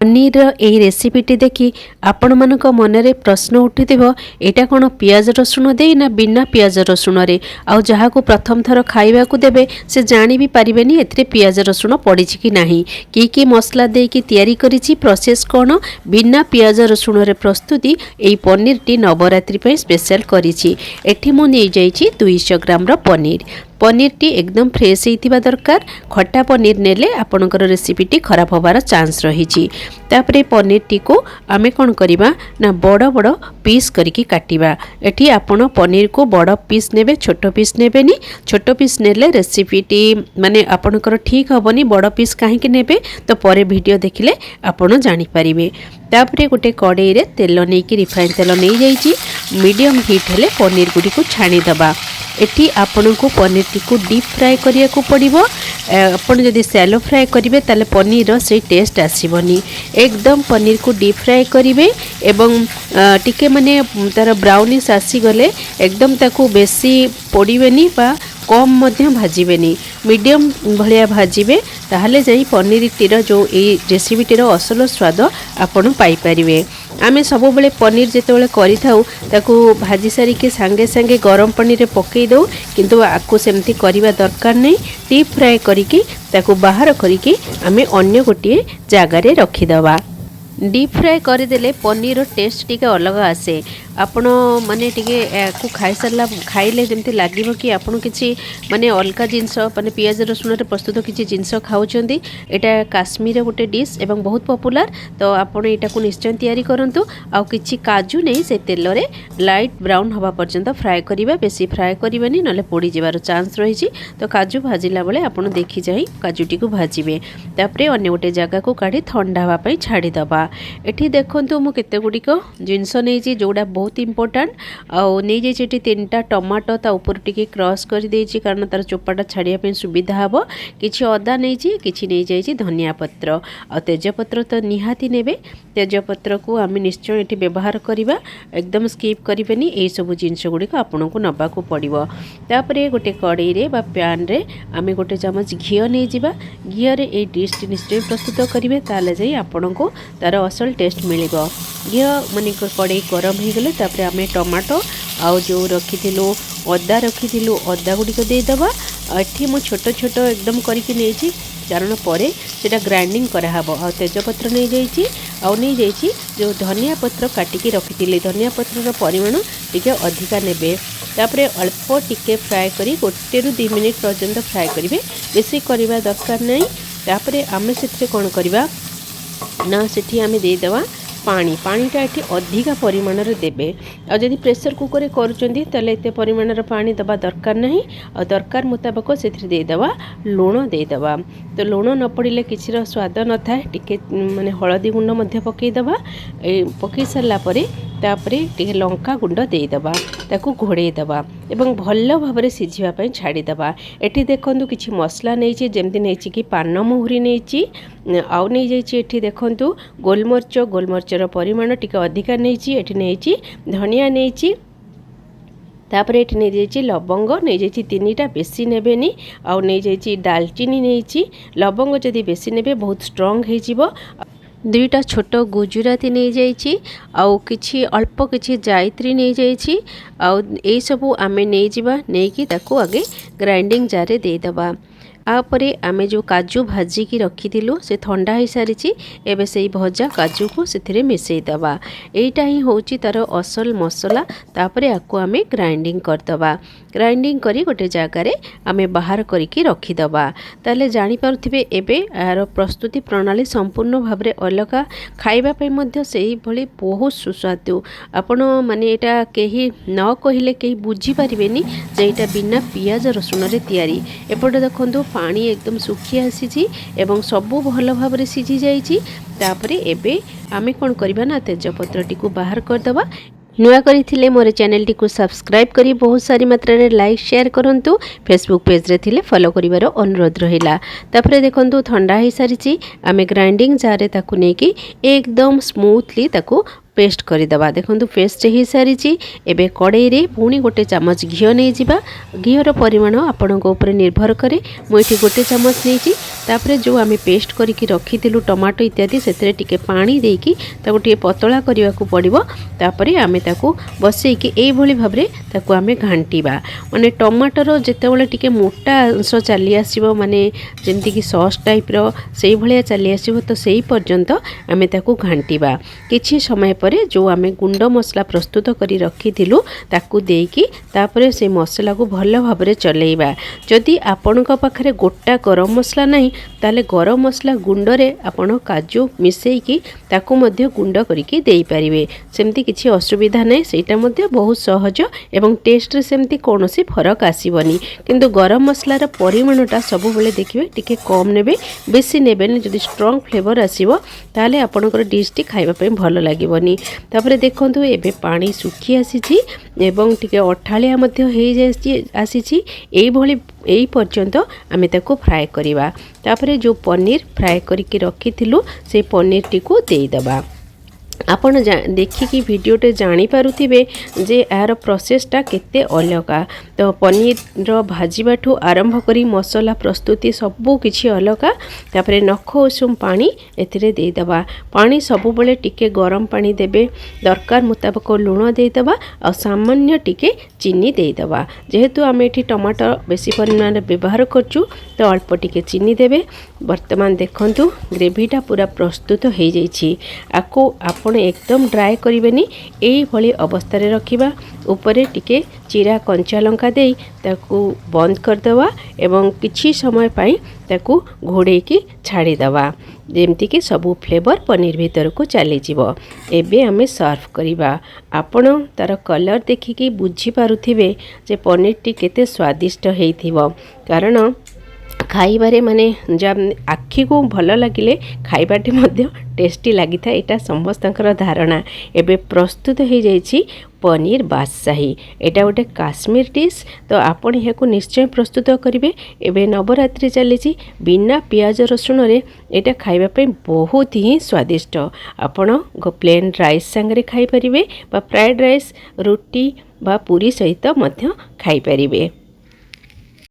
पनीर यही रेसिपीटी देखि आपण मानक मनरे प्रश्न उठिथिबो एटा कोन पियाज रसुण देई ना बिना पियाज रसुण रे आ जहा को प्रथम थर खाइबा को देबे से जानि भी परिबेनी एथरे पियाज रसुण पड़ी कि नाही की मसला दे कि तयारी करिछि प्रोसेस कोन बिना पियाज रसुण रे प्रस्तुति एई पनीर टी नवरात्रि पे स्पेशल करिछि। एठी मु नै जाइछि 200 ग्राम रो पनीर टी एकदम फ्रेश होइतिबा दरकार। खट्टा पनीर नेले आपणकर रेसिपी टी खराब होबार चांस रही। तापरे पनीर टी को आमे कोन करिबा ना बड़ बड़ पीस करिकी काटिबा। एठी आपण पनीर को बड़ पीस नेबे छोट पीस नेबेनी। छोट पीस नेले रेसिपी टी माने आपणकर ठीक हबनी। बड़ पीस काहे कि नेबे तो परे वीडियो देखिले आपण जानि परिबे। तापरे गोटे कड़ाई रे तेल नै कि रिफाइन तेल नै जाइछि। मीडियम हीट हेले पनीर गुडी को छाणी दबा। एटी आपण को पनीर टी को डीप फ्राए करिया को पड़िबो। आपण जदि सैलो फ्राए करिवे ताले पनीर रो से टेस्ट आसीबनी। एकदम पनीर को डीप फ्राए करिवे एवं टिके माने तार ब्राउनिश आसी गले एकदम ताको बेसी पोड़ीबेनी बा कम मध्य भाजीबेनी। मीडियम भलिया भाजीबे ताहले जाई पनीर टीर जो ए रेसिपी टीर असल स्वाद आपण पाई परिवे। आमे सब बेले पनीर जेतेबेले करि थाउ ताकू भाजी सारी के संगे संगे गरम पानी रे पकई दो, किंतु आकु सेमती करिवा दरकार नै। डीप फ्राए करिकी ताकू बाहर करिकी आमे अन्य गोटिए जागा रे रखि दबा। डीप फ्राए करदेले पनीर टेस्ट टिके अलग आसे। आपण माने टिके को खाई सरला खाइले जेमती लागिबो कि आपण किछि माने अलगा जिंस माने पियाज रसुण रे प्रस्तुत किछि जिंस खाउचंदी। एटा काश्मीर गोटे डिश एवं बहुत पॉपुलर। तो आपण एटा को निश्चय तयारी करंतु। आ किछि काजू नै से तेल रे लाइट ब्राउन हवा पर्यंत फ्राए करिबा। बेसी फ्राए करिबानी नले पोड़ी जिवार चांस रहिछि। तो काजू भाजिला बेले आपण देखि जाई काजूटी को भाजिबे। तापरे अन्य गोटे जगह को काढी ठंडा हवा पई छाडी दबा। एठी देखंतु मु केते गुडिक जिंस नैछि जोडा बहुत इंपोर्टेंट। आउ नै जे एठी 3टा टमाटो ता ऊपर टिके क्रॉस कर देछि कारण तार चोपाटा छाडिया पे सुविधा हबो। किछि अदा नैछि, किछि नै जाइछि धनिया पत्र आ तेज पत्र तो निहाती नेबे। तेज पत्र को आमे निश्चय एठी व्यवहार करिबा। एकदम स्किप करिबेनी। ए सब जिंस गुडिक आपन को नबा को पड़िबो। तापरे गोटे कड़ाई रे बा पैन रे आमे गोटे चमच घी नै जिबा। घी रे ए डिश निश्चय प्रस्तुत करिवे ताले जाई आपन को तार असल टेस्ट मिलिबो। घी माने कड़ाई गरम हो गले तापरे आमे टमाटो आउ जो रखिथिलु अदा रखिथिलु अदा गुडी को दे दबा। एठी मो छोट छोट एकदम करके नेछि कारण परे सेटा ग्राइंडिंग करा हबो। आ तेज पत्र नै जाइछि आउ नै जाइछि जो धनिया पत्र काटिकी रखिथिले। धनिया पत्र रो परिमाण टिके अधिका नेबे। तापरे अल्प टिके फ्राए करी 1 रु 2 मिनिट पर्यंत फ्राए करिवे। बेसी करिवा दरकार नै। तापरे आमे सेथे कोन करिवा ना सेठी आमे दे देवा पानी। पानीटा एठी अधिका परिमाण रे देबे। आ जदि प्रेशर कुकर रे करूचंदी तले एते परिमाण रे पानी दबा दरकार नहीं। आ दरकार मुताबिक सेथि दे देवा लूण दे देवा। तो लूण न पड़िले किछिर स्वाद न थाए। टिके माने हळदी गुंड मध्य पकई देबा। ए पकई सरला परे तापरे टिके लंका गुंड दे देबा। ताकू घोड़े देबा एवं भल्ल भाबरे सिझिबा पई छाडी देबा। एठी देखंतु किछि मसला नैछि जेमति नैछि कि पान मोहरी नैछि आउ नै जाइछि। एठी देखंतु गोलमरचर परिमाण टिके अधिका नैछि। एठी नैछि धनिया नैछि। तापरे एठी नै जाइछि लवंग नै जाइछि 3टा बेसी नेबेनी। आउ नै जाइछि दालचीनी नैछि। लवंग जदि बेसी नेबे बहुत स्ट्रांग हे जिवो। 2टा छोट गुजराती नै जाइछि आउ किछि अल्प किछि जायत्री नै जाइछि। आउ ए सबु आमे नै जिबा। नै कि ताको आगे ग्राइंडिंग जार रे दे दबा। आपरे आमे जो काजू भाजी की रखिथिलु से ठंडा हो सारिछि। एबे सेई भजा काजू को सेथिरे मिसई दबा। एटा ही होची तार असल मसला। तापरे आको आमे ग्राइंडिंग कर दबा। ग्राइंडिंग करी गोटे जगह रे आमे बाहर करिकी रखि दबा। ताले जानि पारुथिबे एबे आर प्रस्तुति प्रणाली संपूर्ण भाबरे अलगा। खाइबा पई मध्य सेही भली बहुत सुस्वादु। आपण माने एटा केही न कहिले केही बुझी परिबेनी जे एटा बिना पियाज रसुण रे तयारी। एपटे देखंतु पानी एकदम सुखी आसी एवं सबू भल भाव में सीझी जाइए। तापरे एबे आमे कोन करबा ना तेज पत्र टी को बाहर कर दबा। नुआ करिथिले मोर चैनल टी को सब्सक्राइब करी बहुत सारी मात्रा रे लाइक शेयर करंतु। फेसबुक पेज रे थिले फॉलो करिवार अनुरोध रहिला। तापरे देखंतु ठंडा हो सारिछि। आमे ग्राइंडिंग जार रे ताकू नेकी एकदम स्मूथली ताकू पेस्ट करदेवा। देखो पेस्ट हो सारी। एबे कड़ाई रे पुणी गोटे चामच घी नहीं जावा। घीर परिमाण आपण निर्भर करे। मुझे गोटे चामच नहीं। तापरे जो आम पेस्ट करके रखी टमाटो इत्यादि से टिके पानी देकी ताको टिके पतला करने को पड़ो। तापरे आमे ताको बसैकी एभली भाव में ताको आमे घांटीबा। माने टमाटर जेतेबेले टिके मोटा अंश चली आसीबो माने जेमती कि सॉस टाइप रो सेही भलिया चली आसीबो तो सेही पर्यंत आमे ताको घांटीबा। किछि समय परे जो आमे गुंड मसला प्रस्तुत करी रखिथिलु ताकू देकी तापरे से मसला को भल भाव में चलेइबा। जदि आपणक पाखरे गोटा गरम मसला नहीं ताले गरम मसला गुंडरे आपण काजू मिसेइकी ताकू मध्य गुंड करिकी देई परिबे। सेमती किछि असुविधा नहीं। सेटा मध्य बहुत सहज एवं टेस्ट रे सेमती कोनोसी फरक आसीबनी। किंतु गरम मसलार परिमाणटा सब बेले देखिबे टिके कम नेबे बेसी नेबेनी। जदि स्ट्रॉन्ग फ्लेवर आसीबो ताले आपणकर डिश टी खाइबा पे भल लागिबनी। तापरे देखंतु एबे पानी सुखी आसीछि एवं टिके अठालिया मध्य हे जाय आसीछि। एई भली एई पर्यंत आमे ताको फ्राई करिबा। तापरे जो पनीर फ्राई करके रखिथिलु से पनीर टी को देई दबा। आपण देखिकी वीडियोटे जानी पारुथिबे जे यार प्रोसेसटा केते अलगा। तो पनीर भाजीबाठू आरंभ करी मसला प्रस्तुति सबू किछि अलगा। तापरे नख उषुम पानी एथिरे देई दबा। पानी सबु बेले टिके गरम पानी देबे। दरकार मुताबिक लूण देई दबा और सामान्य टिके चीनी देई दबा। जेहेतु आमे एठी टमाटर बेसी परिमाण में व्यवहार करछु तो अल्प टिके चीनी देबे। वर्तमान देखंतु ग्रेवीटा पूरा प्रस्तुत हो जाइछि। आको आपण एकदम ड्राई करिवेनी। एई भली अवस्था रे रखिबा। ऊपरे टिके चिरा कंचा लंका देई ताकू बंद कर देवा एवं किछि समय पाई ताकू घोड़े की छाड़ी देवा जेमती कि सबू फ्लेवर पनीर भीतर को चली जीवो। एबे हमें सर्व करिबा। आपण तार कलर देखिकी बुझी पारुथिबे जे पनीर टी केते स्वादिष्ट हेइथिबो। कारण खाइबारे माने जब आखि को भल लगिले खाइबाटे मध्य टेस्टी लगी था। एटा समस्तंकर धारणा। एबे प्रस्तुत हो जाइछि पनीर बादशाही। एटा गोटे काश्मीर डिश तो आपण यहां निश्चय प्रस्तुत करिवे। एबे नवरात्रि चली बिना पियाज रसुण रे एटा खाइबा पे बहुत ही स्वादिष्ट। आपण प्लेन राइस संगे खाई परिवे बा फ्राइड राइस रोटी बा पूरी सहित मध्य खाई परिवे।